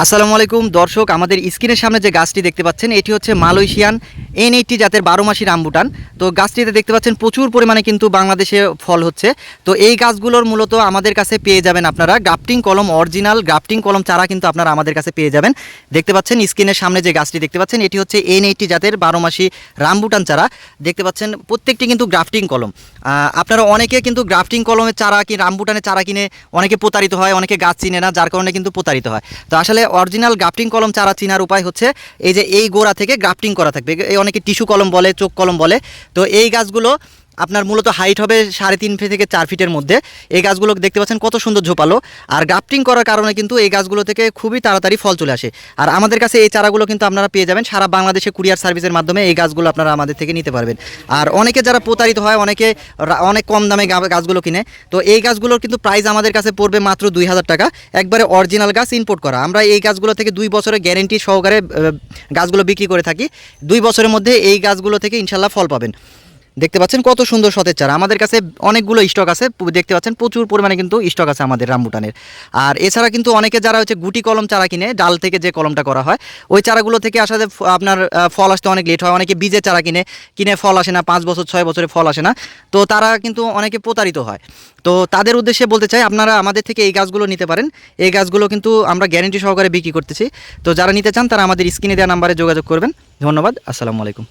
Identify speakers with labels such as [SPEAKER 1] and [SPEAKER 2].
[SPEAKER 1] আসসালামু আলাইকুম দর্শক, আমাদের স্ক্রিনের সামনে যে গাছটি দেখতে পাচ্ছেন এটি হচ্ছে মালয়েশিয়ান N80 জাতের 12 মাসি রামবুটান। তো গাছটিতে দেখতে পাচ্ছেন প্রচুর পরিমাণে কিন্তু বাংলাদেশে ফল হচ্ছে। তো এই গাছগুলোর মূলত আমাদের কাছে পেয়ে যাবেন আপনারা গ্রাফটিং কলম, অরিজিনাল গ্রাফটিং কলম চারা কিন্তু আপনারা আমাদের কাছে পেয়ে যাবেন। দেখতে পাচ্ছেন স্ক্রিনের সামনে যে গাছটি দেখতে পাচ্ছেন এটি হচ্ছে N80 জাতের 12 মাসি রামবুটান চারা। দেখতে পাচ্ছেন প্রত্যেকটি কিন্তু গ্রাফটিং কলম। আপনারা অনেকে কিন্তু গ্রাফটিং কলমের চারা কি রামবুটানের চারা কিনে অনেকে প্রতারিত হয়, অনেকে গাছ চিনে না, যার কারণে কিন্তু প্রতারিত হয়। তো আসলে অরিজিনাল গ্রাফটিং কলম চারা চিনার উপায় হচ্ছে এই যে এই গোড়া থেকে গ্রাফটিং করা থাকবে। এই অনেকে টিস্যু কলম বলে, চোখ কলম বলে। তো এই গাছগুলো আপনার মূলত হাইট হবে 3.5 ফিট থেকে 4 ফিটের মধ্যে। এই গাছগুলো দেখতে পাচ্ছেন কত সুন্দর ঝোপালো, আর গ্রাফটিং করার কারণে কিন্তু এই গাছগুলো থেকে খুবই তাড়াতাড়ি ফল চলে আসে। আর আমাদের কাছে এই চারাগুলো কিন্তু আপনারা পেয়ে যাবেন সারা বাংলাদেশে কুরিয়ার সার্ভিসের মাধ্যমে। এই গাছগুলো আপনারা আমাদের থেকে নিতে পারবেন। আর অনেকে যারা প্রতারিত হয়, অনেকে অনেক কম দামে গাছগুলো কিনে। তো এই গাছগুলোর কিন্তু প্রাইস আমাদের কাছে পড়বে মাত্র 2000 টাকা, একবারে অরিজিনাল গাছ ইম্পোর্ট করা। আমরা এই গাছগুলো থেকে 2 বছরের গ্যারেন্টি সহকারে গাছগুলো বিক্রি করে থাকি। 2 বছরের মধ্যে এই গাছগুলো থেকে ইনশাল্লাহ ফল পাবেন। দেখতে পাচ্ছেন কত সুন্দর সতেজ চারা আমাদের কাছে অনেকগুলো স্টক আছে। দেখতে পাচ্ছেন প্রচুর পরিমাণে কিন্তু স্টক আছে আমাদের রামবুটানের। আর এছাড়া কিন্তু অনেকে যারা হচ্ছে গুটি কলম চারা কিনে, ডাল থেকে যে কলমটা করা হয় ওই চারাগুলো থেকে আসলে আপনার ফল আসতে অনেক লেট হয়। অনেকে বীজের চারা কিনে ফল আসে না, 5 বছর 6 বছরে ফল আসে না। তো তারা কিন্তু অনেকে প্রতারিত হয়। তো তাদের উদ্দেশ্যে বলতে চাই আপনারা আমাদের থেকে এই গাছগুলো নিতে পারেন। এই গাছগুলো কিন্তু আমরা গ্যারেন্টি সহকারে বিক্রি করতেছি। তো যারা নিতে চান তারা আমাদের স্ক্রিনে দেওয়া নাম্বারে যোগাযোগ করবেন। ধন্যবাদ, আসসালামু আলাইকুম।